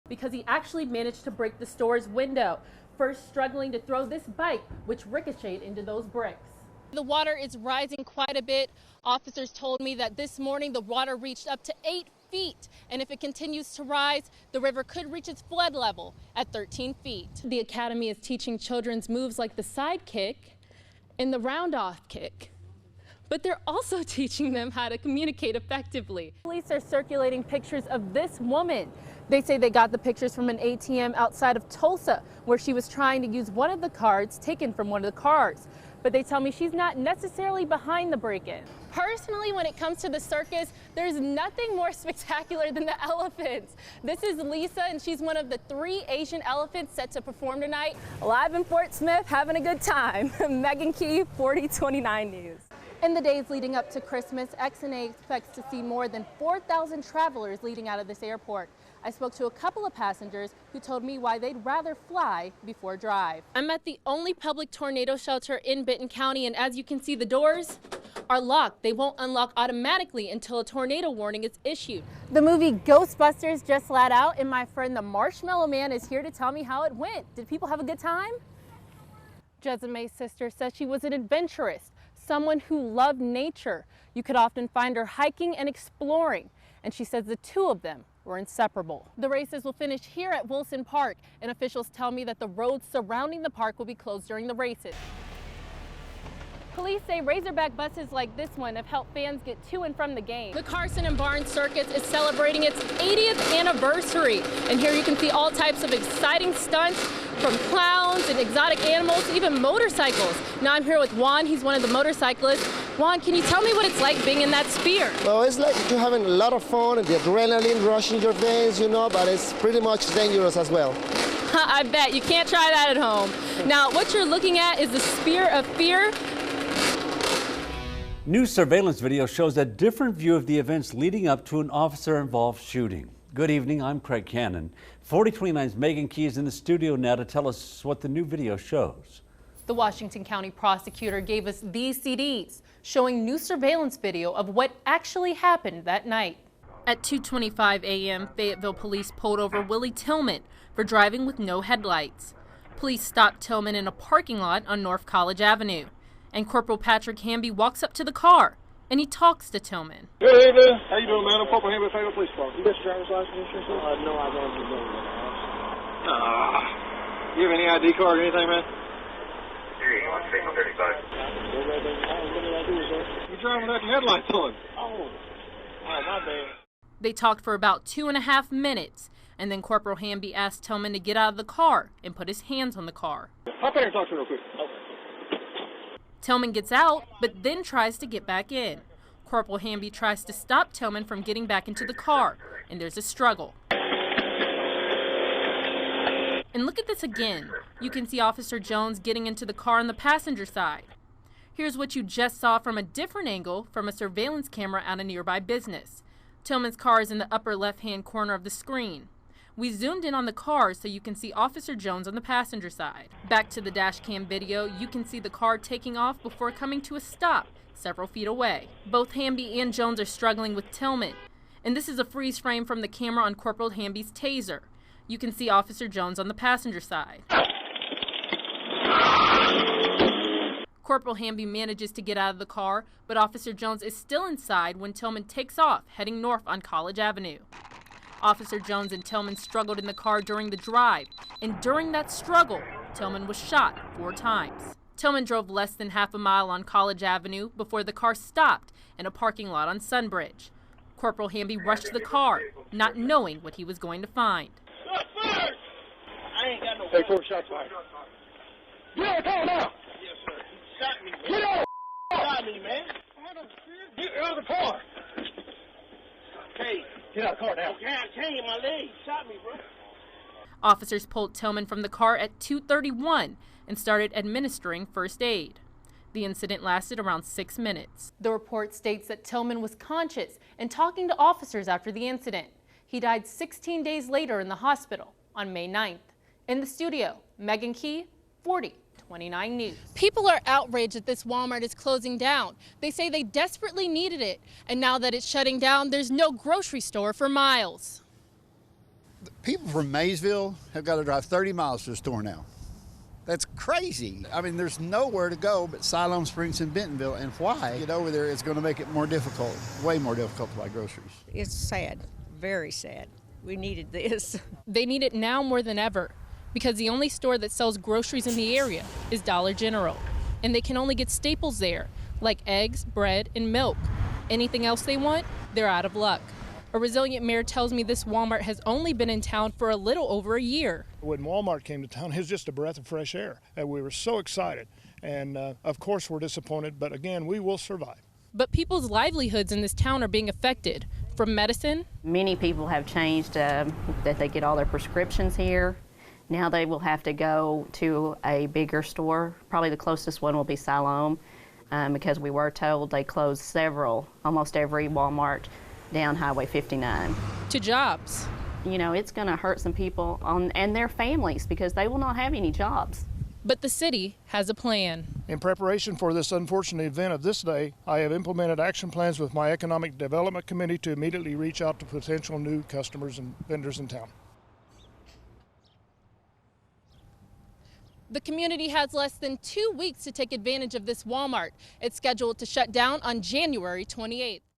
because he actually managed to break the store's window, first struggling to throw this bike, which ricocheted into those bricks. The water is rising quite a bit. Officers told me that this morning the water reached up to 8 feet, and if it continues to rise, the river could reach its flood level at 13 feet. The academy is teaching children's moves like the side kick and the round-off kick, but they're also teaching them how to communicate effectively. Police are circulating pictures of this woman. They say they got the pictures from an ATM outside of Tulsa, where she was trying to use one of the cards taken from one of the cars. But they tell me she's not necessarily behind the break-in. Personally, when it comes to the circus, there's nothing more spectacular than the elephants. This is Lisa, and she's one of the 3 Asian elephants set to perform tonight. Live in Fort Smith, having a good time. Meghan Kee, 4029 News. In the days leading up to Christmas, XNA expects to see more than 4,000 travelers leading out of this airport. I spoke to a couple of passengers who told me why they'd rather fly before drive. I'm at the only public tornado shelter in Benton County, and as you can see, the doors are locked. They won't unlock automatically until a tornado warning is issued. The movie Ghostbusters just let out, and my friend the Marshmallow Man is here to tell me how it went. Did people have a good time? Jessimae's sister says she was an adventurous, someone who loved nature. You could often find her hiking and exploring, and she says the two of them were inseparable. The races will finish here at Wilson Park, and officials tell me that the roads surrounding the park will be closed during the races. Police say Razorback buses like this one have helped fans get to and from the game. The Carson and Barnes Circus is celebrating its 80th anniversary, and here you can see all types of exciting stunts, from clowns and exotic animals, even motorcycles. Now I'm here with Juan. He's one of the motorcyclists. Juan, can you tell me what it's like being in that sphere? Well, it's like you're having a lot of fun and the adrenaline rushing your veins, you know, but it's pretty much dangerous as well. I bet. You can't try that at home. Now, what you're looking at is the Spear of Fear. New surveillance video shows a different view of the events leading up to an officer-involved shooting. Good evening, I'm Craig Cannon. 4029's Meghan Kee is in the studio now to tell us what the new video shows. The Washington County prosecutor gave us these CDs showing new surveillance video of what actually happened that night. At 2:25 a.m., Fayetteville police pulled over Willie Tillman for driving with no headlights. Police stopped Tillman in a parking lot on North College Avenue, and Corporal Patrick Hamby walks up to the car and he talks to Tillman. Good evening. How you doing, man? I'm Corporal Hamby, Fayetteville Police Department. You got your driver's license insurance? No, I don't. You have any ID card or anything, man? You're driving without your headlights on. Oh, my bad. They talked for about 2.5 minutes, and then Corporal Hamby asked Tillman to get out of the car and put his hands on the car. Hop in and talk to me real quick. Okay. Tillman gets out, but then tries to get back in. Corporal Hamby tries to stop Tillman from getting back into the car, and there's a struggle. And look at this again. You can see Officer Jones getting into the car on the passenger side. Here's what you just saw from a different angle from a surveillance camera at a nearby business. Tillman's car is in the upper left-hand corner of the screen. We zoomed in on the car so you can see Officer Jones on the passenger side. Back to the dash cam video, you can see the car taking off before coming to a stop several feet away. Both Hamby and Jones are struggling with Tillman. And this is a freeze frame from the camera on Corporal Hamby's taser. You can see Officer Jones on the passenger side. Corporal Hamby manages to get out of the car, but Officer Jones is still inside when Tillman takes off, heading north on College Avenue. Officer Jones and Tillman struggled in the car during the drive, and during that struggle, Tillman was shot 4 times. Tillman drove less than half a mile on College Avenue before the car stopped in a parking lot on Sunbridge. Corporal Hamby rushed to the car, not knowing what he was going to find. I ain't got no. Take 4 shots fired. Get out of the car now! Yes, sir. He shot me, man. Get out! Shot me, man. Get out of the car! Hey. Get out of the car now. Okay, I can't. My leg shot me, bro. Officers pulled Tillman from the car at 2:31 and started administering first aid. The incident lasted around 6 minutes. The report states that Tillman was conscious and talking to officers after the incident. He died 16 days later in the hospital on May 9th. In the studio, Meghan Kee, 4029 News. People are outraged that this Walmart is closing down. They say they desperately needed it, and now that it's shutting down, there's no grocery store for miles. People from Maysville have got to drive 30 miles to the store now. That's crazy. I mean, there's nowhere to go but Siloam Springs and Bentonville, and why? Get over there, it's going to make it more difficult, way more difficult to buy groceries. It's sad, very sad. We needed this. They need it now more than ever because the only store that sells groceries in the area is Dollar General, and they can only get staples there, like eggs, bread, and milk. Anything else they want, they're out of luck. A resilient mayor tells me this Walmart has only been in town for a little over a year. When Walmart came to town, it was just a breath of fresh air, and we were so excited. And of course, we're disappointed, but again, we will survive. But people's livelihoods in this town are being affected. From medicine, many people have changed that they get all their prescriptions here. Now they will have to go to a bigger store. Probably the closest one will be Siloam, because we were told they closed several, almost every Walmart down Highway 59. To jobs. You know, it's going to hurt some people and their families because they will not have any jobs. But the city has a plan. In preparation for this unfortunate event of this day, I have implemented action plans with my Economic Development Committee to immediately reach out to potential new customers and vendors in town. The community has less than 2 weeks to take advantage of this Walmart. It's scheduled to shut down on January 28th.